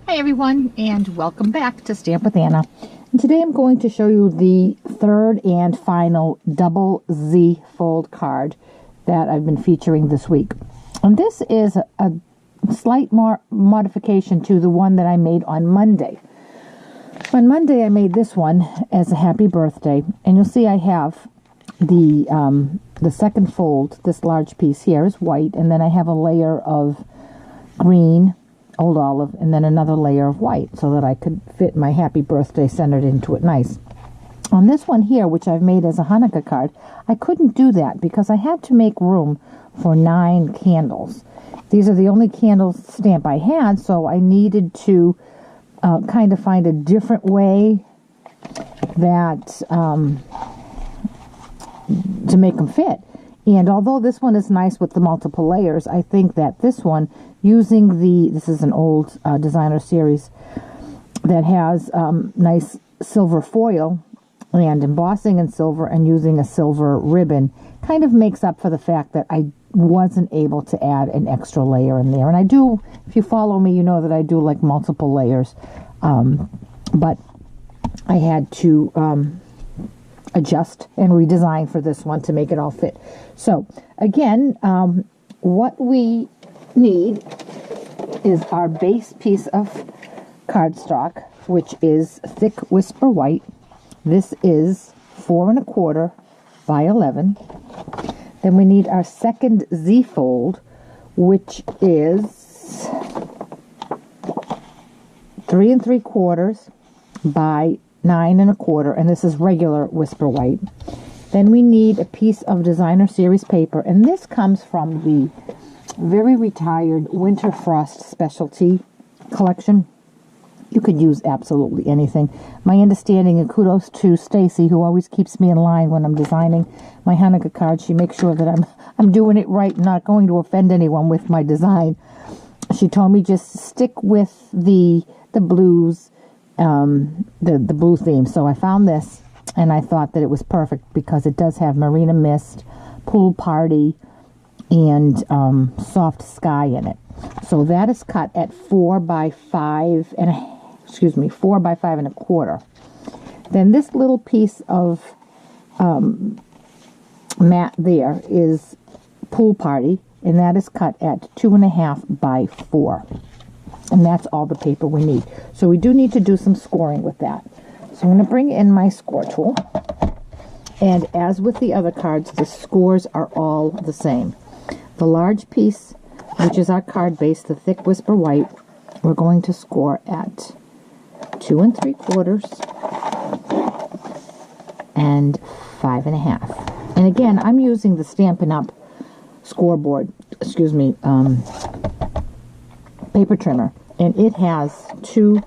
Hi everyone, and welcome back to Stamp with Anna. And today I'm going to show you the third and final double Z fold card that I've been featuring this week. And this is a slight modification to the one that I made on Monday. On Monday I made this one as a happy birthday, and you'll see I have the second fold. This large piece here is white, and then I have a layer of green, old olive, and then another layer of white so that I could fit my happy birthday centered into it nice. On this one here, which I've made as a Hanukkah card, I couldn't do that because I had to make room for 9 candles. These are the only candle stamp I had, so I needed to kind of find a different way that to make them fit. And although this one is nice with the multiple layers, I think that this one, using this is an old designer series that has nice silver foil and embossing in silver and using a silver ribbon, kind of makes up for the fact that I wasn't able to add an extra layer in there. And I do, if you follow me, you know that I do like multiple layers, but I had to adjust and redesign for this one to make it all fit. So again, what we need is our base piece of cardstock, which is thick whisper white. This is 4 1/4 by 11. Then we need our second Z fold, which is 3 3/4 by 9 1/4, and this is regular whisper white. Then we need a piece of designer series paper, and this comes from the very retired Winter Frost specialty collection. You could use absolutely anything. My understanding, and kudos to Stacy, who always keeps me in line when I'm designing my Hanukkah cards. She makes sure that I'm doing it right, not going to offend anyone with my design. She told me just stick with the blues, the blue theme. So I found this, and I thought that it was perfect because it does have Marina Mist, Pool Party, and Soft Sky in it. So that is cut at 4 by 5 and 4 by 5 1/4. Then this little piece of mat there is Pool Party, and that is cut at 2 1/2 by 4. And that's all the paper we need. So we do need to do some scoring with that. So I'm going to bring in my score tool. And as with the other cards, the scores are all the same. The large piece, which is our card base, the thick whisper white, we're going to score at 2 3/4 and 5 1/2. And again, I'm using the Stampin' Up scoreboard, paper trimmer, and it has 2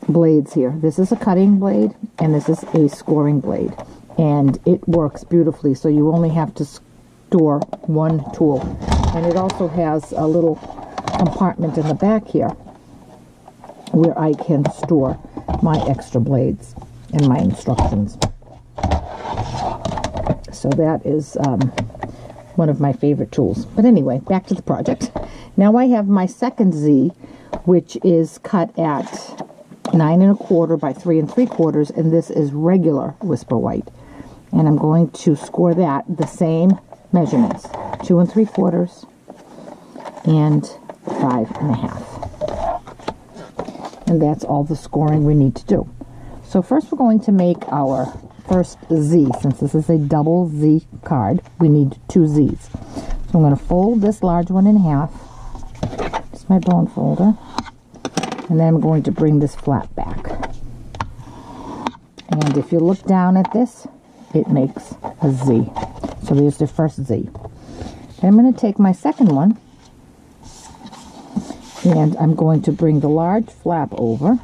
blades here. This is a cutting blade, and this is a scoring blade, and it works beautifully. So you only have to store one tool, and it also has a little compartment in the back here where I can store my extra blades and my instructions. So that is one of my favorite tools. But anyway, back to the project. Now I have my second Z, which is cut at 9 1/4 by 3 3/4, and this is regular whisper white. And I'm going to score that the same measurements, 2 3/4 and 5 1/2. And that's all the scoring we need to do. So first we're going to make our first Z. Since this is a double Z card, we need 2 Z's. So I'm going to fold this large one in half. It's my bone folder. And then I'm going to bring this flat back. And if you look down at this, it makes a Z. So there's the first Z. Then I'm going to take my second one, and I'm going to bring the large flap over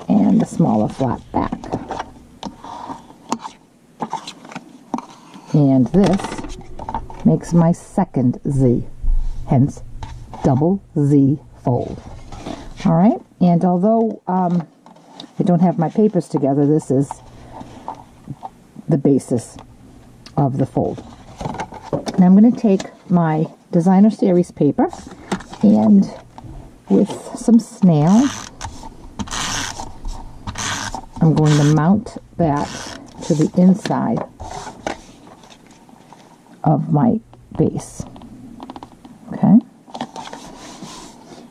and the smaller flap back. And this makes my second Z, hence double Z fold. All right, and although I don't have my papers together, this is the basis of the fold. And I'm going to take my designer series paper and with some snail. I'm going to mount that to the inside of my base. Okay.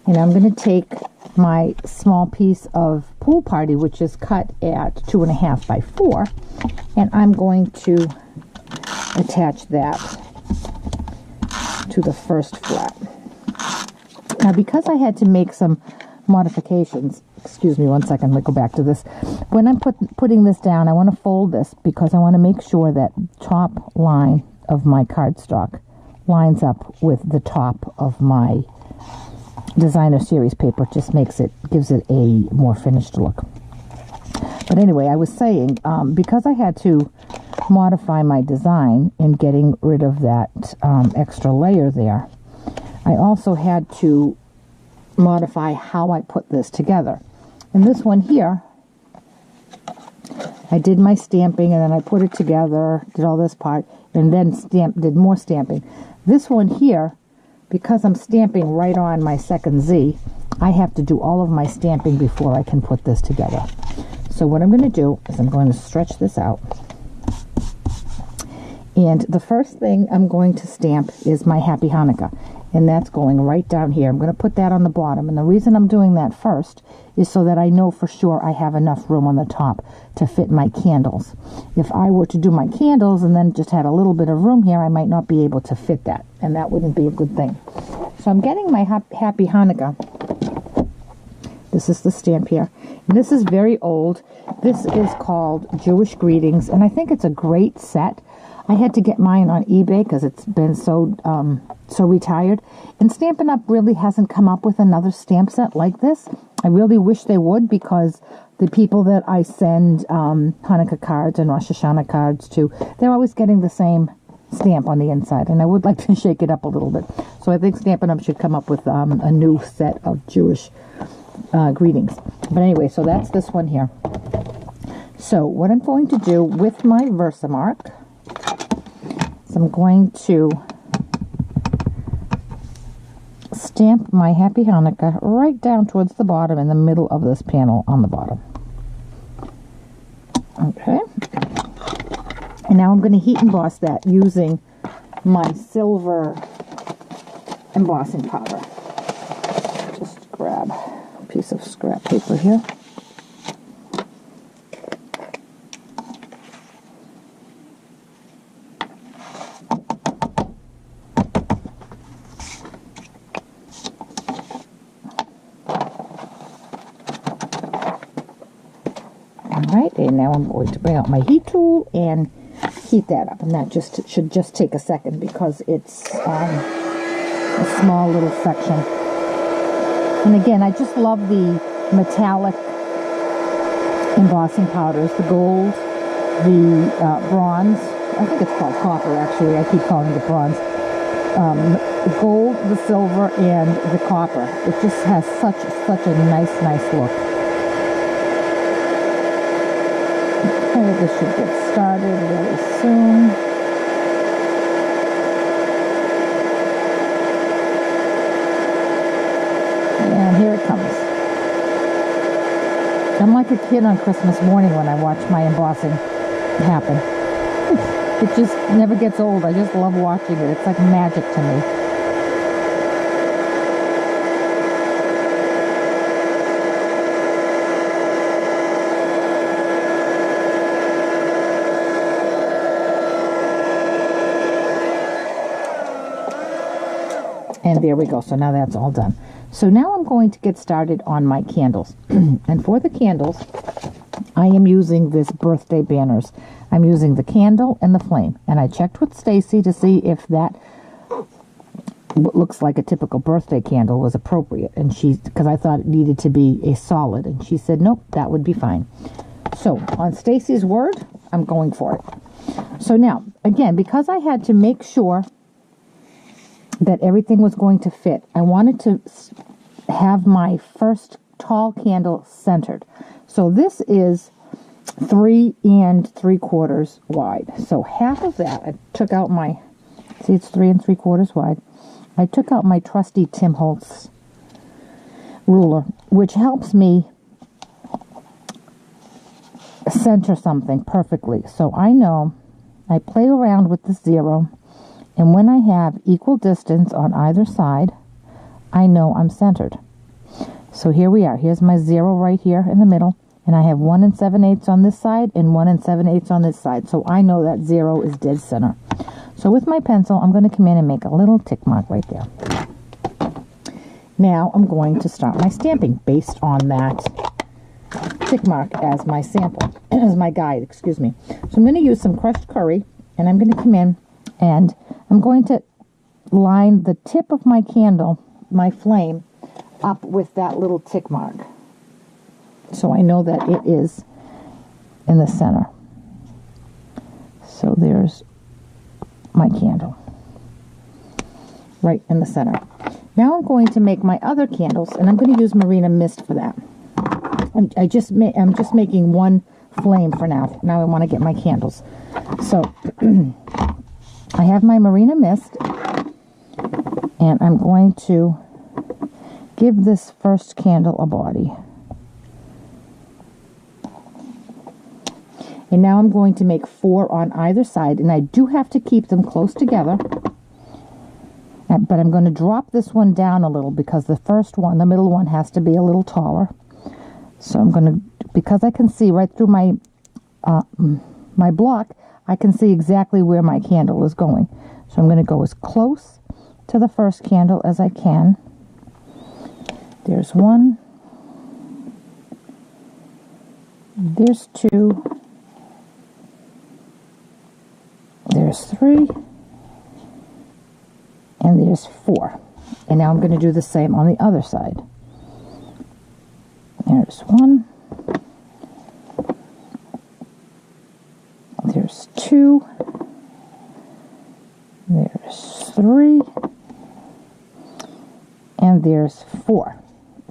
And I'm going to take my small piece of Pool Party, which is cut at 2.5 by 4, and I'm going to attach that to the first flat. Now, because I had to make some modifications, excuse me one second, let me go back to this. When I'm putting this down, I want to fold this because I want to make sure that top line of my cardstock lines up with the top of my designer series paper. It just gives it a more finished look. But anyway, I was saying, because I had to modify my design in getting rid of that extra layer there, I also had to modify how I put this together. And this one here, I did my stamping and then I put it together, did all this part, and then did more stamping. This one here, because I'm stamping right on my second Z, I have to do all of my stamping before I can put this together. So what I'm going to do is I'm going to stretch this out. And the first thing I'm going to stamp is my Happy Hanukkah. And that's going right down here. I'm going to put that on the bottom. And the reason I'm doing that first is so that I know for sure I have enough room on the top to fit my candles. If I were to do my candles and then just had a little bit of room here, I might not be able to fit that. And that wouldn't be a good thing. So I'm getting my Happy Hanukkah. This is the stamp here. And this is very old. This is called Jewish Greetings. And I think it's a great set. I had to get mine on eBay because it's been so retired. And Stampin' Up! Really hasn't come up with another stamp set like this. I really wish they would, because the people that I send Hanukkah cards and Rosh Hashanah cards to, they're always getting the same stamp on the inside. And I would like to shake it up a little bit. So I think Stampin' Up! Should come up with a new set of Jewish greetings. But anyway, so that's this one here. So what I'm going to do with my Versamark, I'm going to stamp my Happy Hanukkah right down towards the bottom in the middle of this panel on the bottom. Okay. And now I'm going to heat emboss that using my silver embossing powder. Just grab a piece of scrap paper here. Alright, and now I'm going to bring out my heat tool and heat that up. And that should just take a second because it's a small little section. And again, I just love the metallic embossing powders, the gold, the bronze. I think it's called copper, actually. I keep calling it bronze. The gold, the silver, and the copper. It just has such a nice look. Okay, this should get started really soon. And here it comes. I'm like a kid on Christmas morning when I watch my embossing happen. It just never gets old. I just love watching it. It's like magic to me. And there we go. So now that's all done. So now I'm going to get started on my candles. And for the candles, I am using this birthday banners. I'm using the candle and the flame. And I checked with Stacy to see if that, what looks like a typical birthday candle, was appropriate. And because I thought it needed to be a solid. And she said, nope, that would be fine. So on Stacy's word, I'm going for it. So now, again, because I had to make sure that everything was going to fit, I wanted to have my first tall candle centered. So this is 3 3/4 wide. So half of that, I took out my, see, it's 3 3/4 wide. I took out my trusty Tim Holtz ruler, which helps me center something perfectly. So I know I play around with the 0, and when I have equal distance on either side, I know I'm centered. So here we are. Here's my 0 right here in the middle, and I have 1 7/8 on this side and 1 7/8 on this side. So I know that 0 is dead center. So with my pencil, I'm going to come in and make a little tick mark right there. Now I'm going to start my stamping based on that tick mark as my sample, as my guide, excuse me. So I'm going to use some crushed curry, and I'm going to come in and I'm going to line the tip of my candle, my flame, up with that little tick mark. So I know that it is in the center. So there's my candle right in the center. Now I'm going to make my other candles, and I'm going to use Marina Mist for that. I'm just making one flame for now. Now I want to get my candles. So I have my Marina Mist, and I'm going to give this first candle a body. And now I'm going to make 4 on either side, and I do have to keep them close together. But I'm going to drop this one down a little because the first one, the middle one, has to be a little taller. So I'm going to, because I can see right through my my block, I can see exactly where my candle is going. So I'm going to go as close to the first candle as I can. There's 1. There's 2. There's 3. And there's 4. And now I'm going to do the same on the other side. There's 1. There's 2. There's 3. And there's 4.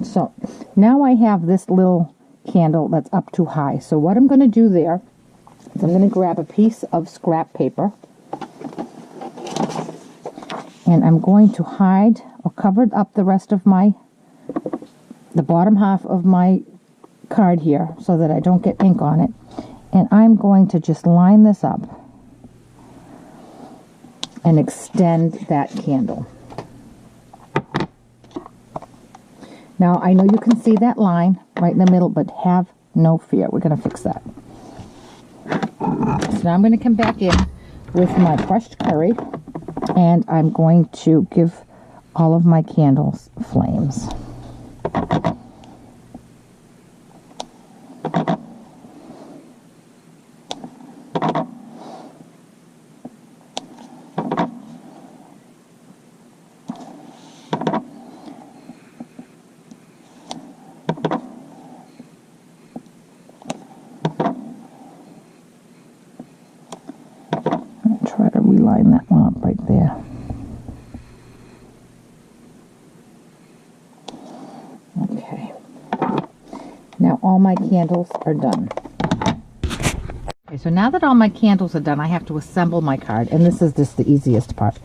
So now I have this little candle that's up too high. So what I'm going to do there is I'm going to grab a piece of scrap paper, and I'm going to hide or cover up the rest of the bottom half of my card here so that I don't get ink on it. And I'm going to just line this up and extend that candle. Now I know you can see that line right in the middle, but have no fear. We're going to fix that. So now I'm going to come back in with my crushed curry, and I'm going to give all of my candles flames. Try to reline that one up right there. Okay. Now all my candles are done. Okay, so now that all my candles are done, I have to assemble my card, and this is just the easiest part.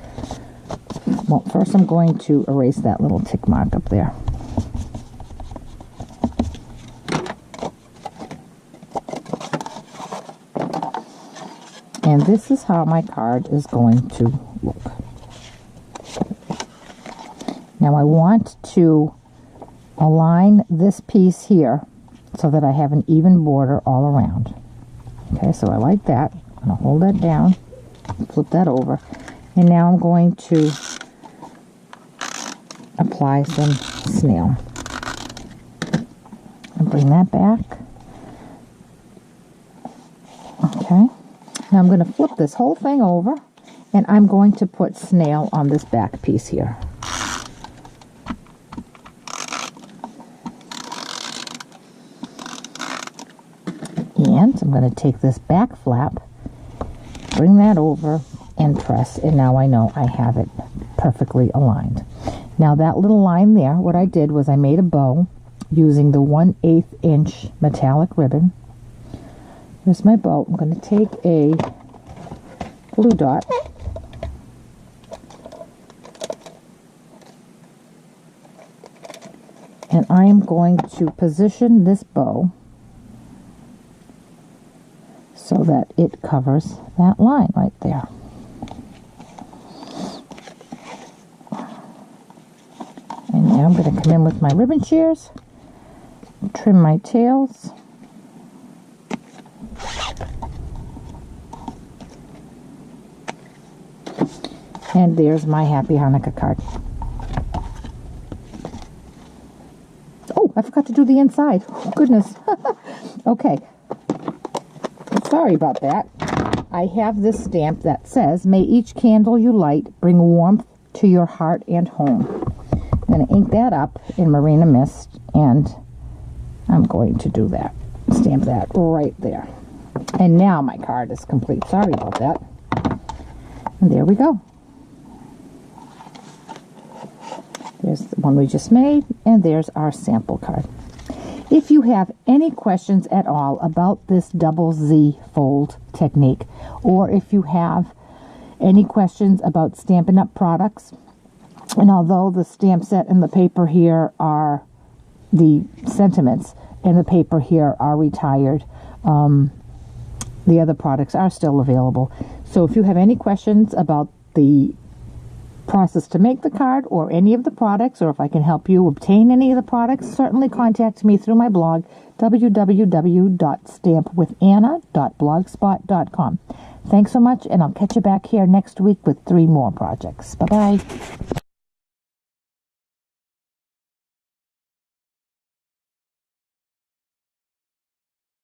Well, first I'm going to erase that little tick mark up there. And this is how my card is going to look. Now I want to align this piece here so that I have an even border all around. Okay, so I like that. I'm going to hold that down, flip that over, and now I'm going to apply some snail. And bring that back. Okay. Now I'm going to flip this whole thing over, and I'm going to put snail on this back piece here. And I'm going to take this back flap, bring that over, and press, and now I know I have it perfectly aligned. Now that little line there, what I did was I made a bow using the 1/8 inch metallic ribbon. Here's my bow. I'm going to take a glue dot And I am going to position this bow so that it covers that line right there. And now I'm going to come in with my ribbon shears, trim my tails. And there's my Happy Hanukkah card. Oh, I forgot to do the inside. Oh, goodness. Okay. Sorry about that. I have this stamp that says, "May each candle you light bring warmth to your heart and home." I'm going to ink that up in Marina Mist, and I'm going to do that. Stamp that right there. And now my card is complete. Sorry about that. And there we go. There's the one we just made, and there's our sample card. If you have any questions at all about this double Z fold technique, or if you have any questions about Stampin' Up! Products, and although the stamp set and the paper here are the sentiments, and the paper here are retired, the other products are still available. So if you have any questions about the process to make the card or any of the products, or if I can help you obtain any of the products, certainly contact me through my blog, www.stampwithanna.blogspot.com. Thanks so much, and I'll catch you back here next week with 3 more projects. Bye-bye.